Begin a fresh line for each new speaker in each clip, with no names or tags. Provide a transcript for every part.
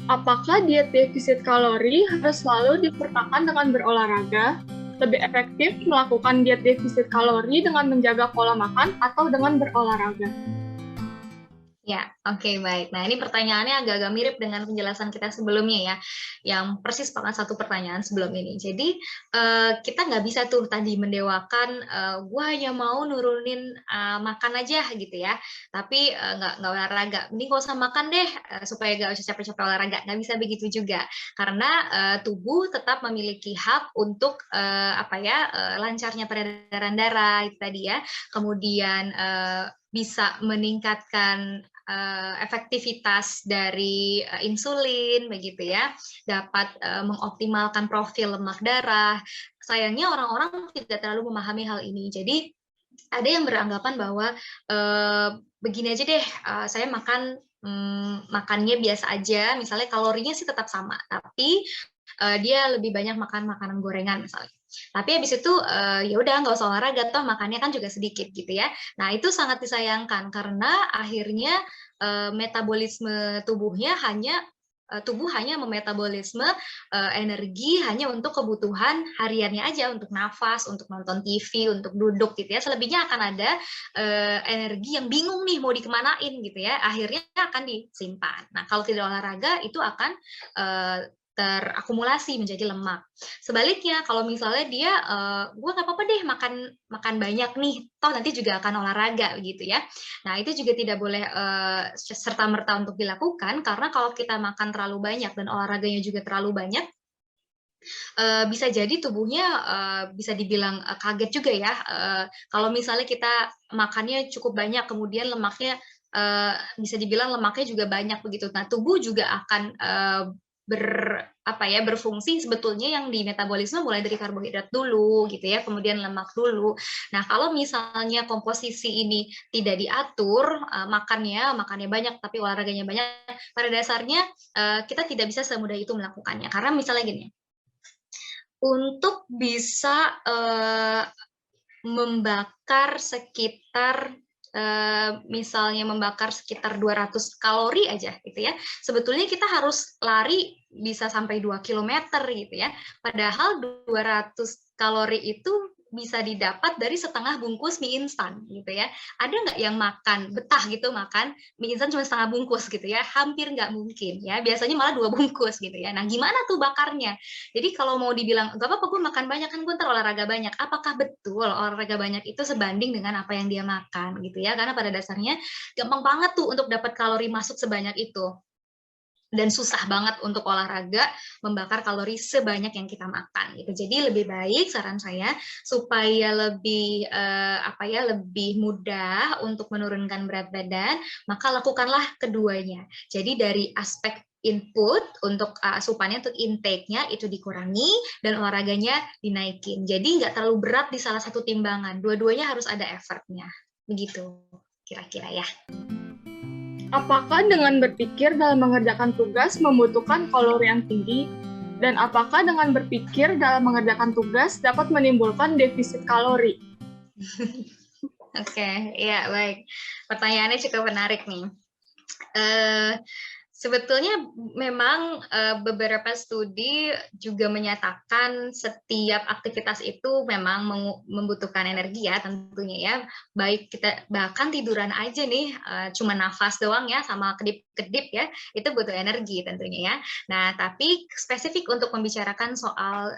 Apakah diet defisit kalori harus selalu disertakan dengan berolahraga? Lebih efektif melakukan diet defisit kalori dengan menjaga pola makan atau dengan berolahraga?
Ya, oke, baik. Nah, ini pertanyaannya agak-agak mirip dengan penjelasan kita sebelumnya ya, yang persis banget satu pertanyaan sebelum ini. Jadi, kita nggak bisa tuh tadi mendewakan, "Gua hanya mau nurunin, makan aja," gitu ya, tapi, nggak olahraga. "Mending nggak usah makan deh, supaya nggak usah capek-capek olahraga." Nggak bisa begitu juga, karena, tubuh tetap memiliki hak untuk, apa ya, lancarnya peredaran darah, itu tadi ya, kemudian, bisa meningkatkan efektivitas dari insulin begitu ya, dapat mengoptimalkan profil lemak darah. Sayangnya orang-orang tidak terlalu memahami hal ini. Jadi ada yang beranggapan bahwa begini aja deh, saya makannya biasa aja, misalnya kalorinya sih tetap sama, tapi dia lebih banyak makan makanan gorengan misalnya. Tapi habis itu, ya udah nggak usah olahraga, toh makannya kan juga sedikit gitu ya. Nah itu sangat disayangkan karena akhirnya, metabolisme tubuh hanya memetabolisme, energi hanya untuk kebutuhan hariannya aja, untuk nafas, untuk nonton TV, untuk duduk gitu ya. Selebihnya akan ada, energi yang bingung nih mau dikemanain gitu ya, akhirnya akan disimpan. Nah kalau tidak olahraga itu akan, terakumulasi menjadi lemak. Sebaliknya kalau misalnya dia, "Gua nggak apa-apa deh makan makan banyak nih, toh nanti juga akan olahraga," gitu ya. Nah itu juga tidak boleh, serta-merta untuk dilakukan, karena kalau kita makan terlalu banyak dan olahraganya juga terlalu banyak, bisa jadi tubuhnya, bisa dibilang, kaget juga ya, kalau misalnya kita makannya cukup banyak, kemudian lemaknya, bisa dibilang lemaknya juga banyak begitu. Nah, tubuh juga akan, apa ya, berfungsi sebetulnya yang di metabolisme mulai dari karbohidrat dulu gitu ya, kemudian lemak dulu. Nah, kalau misalnya komposisi ini tidak diatur, makannya banyak tapi olahraganya banyak, pada dasarnya, kita tidak bisa semudah itu melakukannya. Karena misalnya gini, untuk bisa, membakar sekitar, misalnya membakar sekitar 200 kalori aja gitu ya, sebetulnya kita harus lari bisa sampai 2 kilometer gitu ya. Padahal 200 kalori itu bisa didapat dari setengah bungkus mie instan gitu ya. Ada nggak yang makan betah gitu makan mie instan cuma setengah bungkus gitu ya? Hampir nggak mungkin ya, biasanya malah 2 bungkus gitu ya. Nah gimana tuh bakarnya? Jadi kalau mau dibilang, "Nggak apa-apa gue makan banyak, kan gue entar olahraga banyak." Apakah betul olahraga banyak itu sebanding dengan apa yang dia makan gitu ya? Karena pada dasarnya gampang banget tuh untuk dapat kalori masuk sebanyak itu. Dan susah banget untuk olahraga membakar kalori sebanyak yang kita makan gitu. Jadi lebih baik saran saya supaya lebih, apa ya, lebih mudah untuk menurunkan berat badan, maka lakukanlah keduanya. Jadi dari aspek input untuk asupannya, untuk intake-nya itu dikurangi dan olahraganya dinaikin. Jadi nggak terlalu berat di salah satu timbangan, dua-duanya harus ada effort-nya. Begitu kira-kira ya.
Apakah dengan berpikir dalam mengerjakan tugas membutuhkan kalori yang tinggi? Dan apakah dengan berpikir dalam mengerjakan tugas dapat menimbulkan defisit kalori?
Oke, ya baik. Pertanyaannya cukup menarik nih. Eee, sebetulnya memang, beberapa studi juga menyatakan setiap aktivitas itu memang membutuhkan energi ya tentunya ya, baik kita bahkan tiduran aja nih, cuma nafas doang ya sama kedip-kedip ya, itu butuh energi tentunya ya. Nah, tapi spesifik untuk membicarakan soal,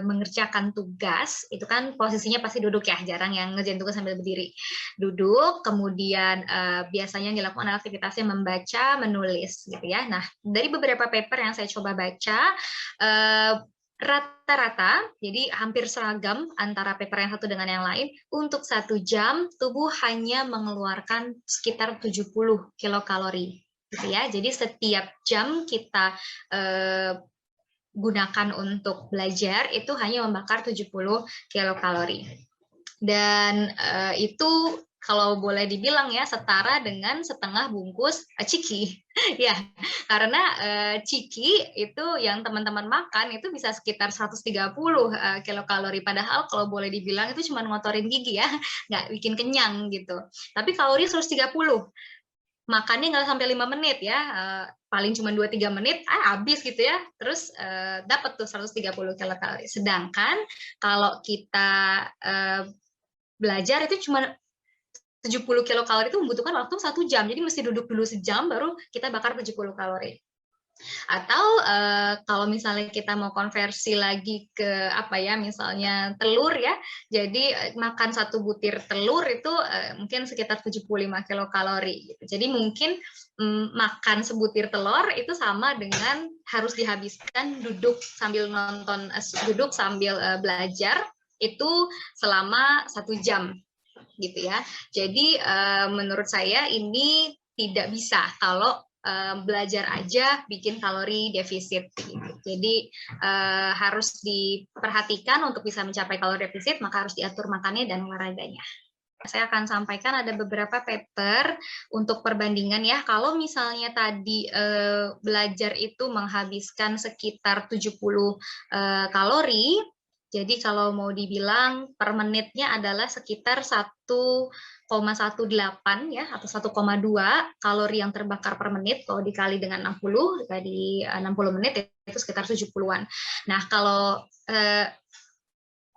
mengerjakan tugas, itu kan posisinya pasti duduk ya, jarang yang ngerjain tugas sambil berdiri. Duduk, kemudian, biasanya yang dilakukan adalah aktivitasnya membaca, menulis gitu ya. Nah, dari beberapa paper yang saya coba baca, eee, rata-rata, jadi hampir seragam antara paper yang satu dengan yang lain, untuk 1 jam tubuh hanya mengeluarkan sekitar 70 kilokalori gitu ya. Jadi setiap jam kita, eee, gunakan untuk belajar itu hanya membakar 70 kilokalori. Dan, itu kalau boleh dibilang ya setara dengan setengah bungkus, ciki. Ya, karena, ciki itu yang teman-teman makan itu bisa sekitar 130, kilokalori, padahal kalau boleh dibilang itu cuma ngotorin gigi ya, nggak bikin kenyang gitu. Tapi kalori 130. makannya nggak sampai 5 menit ya, paling cuma 2-3 menit, habis gitu ya, terus dapat tuh 130 kilokalori. Sedangkan kalau kita belajar itu cuma 70 kilokalori itu membutuhkan waktu 1 jam, jadi mesti duduk dulu sejam baru kita bakar 70 kalori. Atau kalau misalnya kita mau konversi lagi ke apa ya, misalnya telur ya, jadi makan 1 butir telur itu mungkin sekitar 75 kilokalori gitu. Jadi mungkin makan sebutir telur itu sama dengan harus dihabiskan duduk sambil nonton, duduk sambil belajar itu selama 1 jam gitu ya. Jadi menurut saya ini tidak bisa kalau belajar aja bikin kalori defisit gitu. Jadi harus diperhatikan untuk bisa mencapai kalori defisit, maka harus diatur makannya dan olahraganya. Saya akan sampaikan ada beberapa paper untuk perbandingan ya. Kalau misalnya tadi belajar itu menghabiskan sekitar 70 kalori, jadi kalau mau dibilang per menitnya adalah sekitar 1,18 ya atau 1,2 kalori yang terbakar per menit. Kalau dikali dengan 60, dikali 60 menit itu sekitar 70-an. Nah, kalau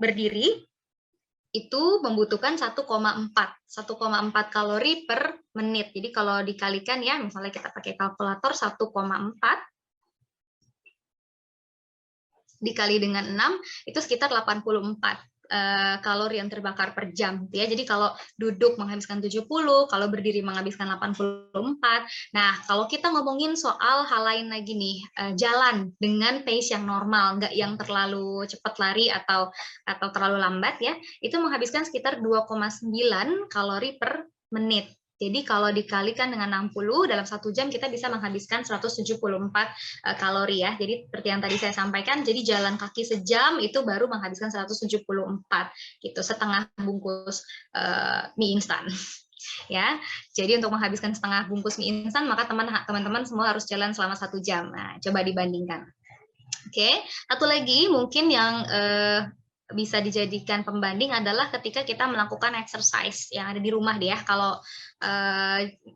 berdiri itu membutuhkan 1,4 kalori per menit. Jadi kalau dikalikan ya, misalnya kita pakai kalkulator 1,4 dikali dengan 6 itu sekitar 84 kalori yang terbakar per jam ya. Jadi kalau duduk menghabiskan 70, kalau berdiri menghabiskan 84. Nah, kalau kita ngomongin soal hal lain lagi nih, jalan dengan pace yang normal, nggak yang terlalu cepat lari atau terlalu lambat ya, itu menghabiskan sekitar 2,9 kalori per menit. Jadi kalau dikalikan dengan 60 dalam 1 jam kita bisa menghabiskan 174 kalori ya. Jadi seperti yang tadi saya sampaikan, jadi jalan kaki sejam itu baru menghabiskan 174 gitu, setengah bungkus mie instan. Ya, jadi untuk menghabiskan setengah bungkus mie instan maka teman-teman semua harus jalan selama 1 jam. Nah, coba dibandingkan. Oke, satu lagi mungkin yang bisa dijadikan pembanding adalah ketika kita melakukan exercise yang ada di rumah deh ya. Kalau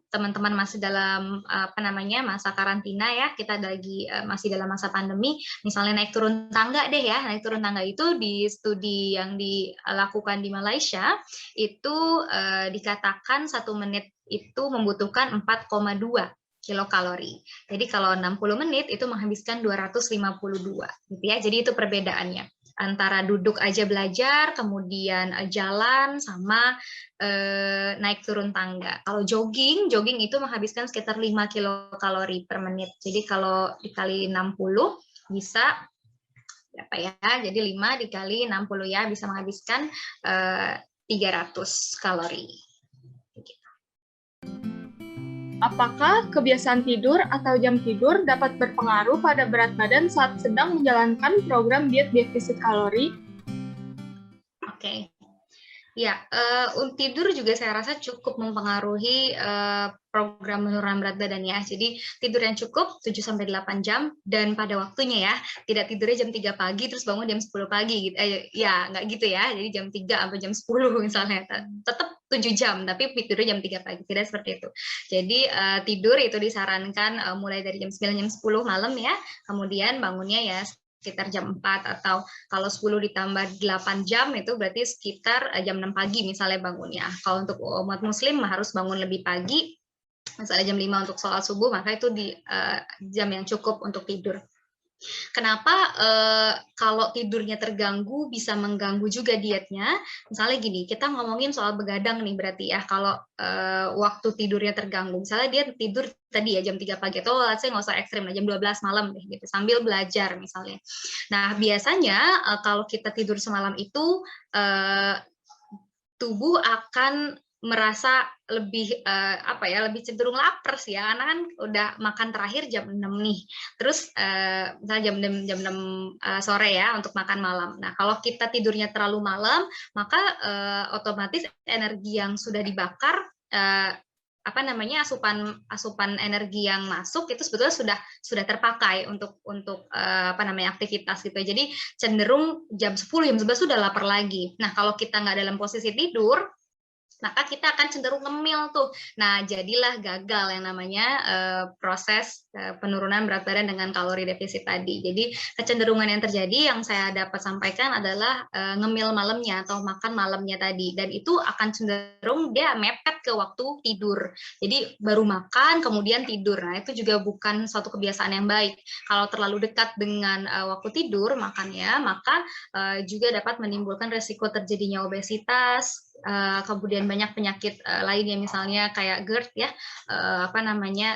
teman-teman masih dalam masa karantina ya, kita lagi masih dalam masa pandemi, misalnya naik turun tangga deh ya. Naik turun tangga itu di studi yang dilakukan di Malaysia itu dikatakan 1 menit itu membutuhkan 4,2 kilokalori. Jadi kalau 60 menit itu menghabiskan 252 gitu ya. Jadi itu perbedaannya antara duduk aja belajar, kemudian jalan, sama naik turun tangga. Kalau jogging itu menghabiskan sekitar 5 kilokalori per menit. Jadi kalau dikali 60 bisa berapa ya? Jadi 5 dikali 60 ya, bisa menghabiskan 300 kalori.
Apakah kebiasaan tidur atau jam tidur dapat berpengaruh pada berat badan saat sedang menjalankan program diet defisit kalori?
Oke. Ya, tidur juga saya rasa cukup mempengaruhi program penurunan berat badan ya. Jadi tidur yang cukup 7-8 jam dan pada waktunya ya. Tidak tidurnya jam 3 pagi terus bangun jam 10 pagi gitu. Ya, nggak gitu ya. Jadi jam 3 sampai jam 10 misalnya. Tetap 7 jam, tapi tidurnya jam 3 pagi. Tidak seperti itu. Jadi tidur itu disarankan mulai dari jam 9, jam 10 malam ya. Kemudian bangunnya ya sekitar jam 4 atau kalau 10 ditambah 8 jam itu berarti sekitar jam 6 pagi misalnya bangunnya. Kalau untuk umat muslim harus bangun lebih pagi, misalnya jam 5 untuk sholat subuh, maka itu di jam yang cukup untuk tidur. Kenapa kalau tidurnya terganggu bisa mengganggu juga dietnya? Misalnya gini, kita ngomongin soal begadang nih berarti ya, kalau waktu tidurnya terganggu, misalnya dia tidur tadi ya jam 3 pagi, atau saya nggak usah ekstrim lah, jam 12 malam deh gitu, sambil belajar misalnya. Nah, biasanya kalau kita tidur semalam itu tubuh akan merasa lebih lebih cenderung lapar sih ya, karena kan udah makan terakhir jam 6 nih. Terus misalnya jam 6 sore ya untuk makan malam. Nah, kalau kita tidurnya terlalu malam, maka otomatis energi yang sudah dibakar asupan energi yang masuk itu sebetulnya sudah terpakai untuk aktivitas gitu. Jadi cenderung jam 10 jam 11 sudah lapar lagi. Nah, kalau kita nggak dalam posisi tidur, maka kita akan cenderung ngemil tuh. Nah, jadilah gagal yang namanya proses penurunan berat badan dengan kalori defisit tadi. Jadi kecenderungan yang terjadi yang saya dapat sampaikan adalah ngemil malamnya atau makan malamnya tadi, dan itu akan cenderung dia mepet ke waktu tidur. Jadi baru makan kemudian tidur. Nah, itu juga bukan suatu kebiasaan yang baik. Kalau terlalu dekat dengan waktu tidur makannya, maka juga dapat menimbulkan resiko terjadinya obesitas, kemudian banyak penyakit lainnya, misalnya kayak GERD ya,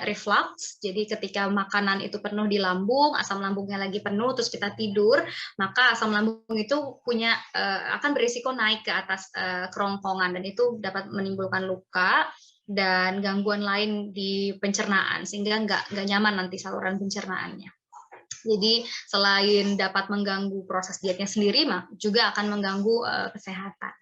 reflux. Jadi ketika makanan itu penuh di lambung, asam lambungnya lagi penuh, terus kita tidur, maka asam lambung itu akan berisiko naik ke atas kerongkongan, dan itu dapat menimbulkan luka dan gangguan lain di pencernaan, sehingga nggak nyaman nanti saluran pencernaannya. Jadi selain dapat mengganggu proses dietnya sendiri, juga akan mengganggu kesehatan.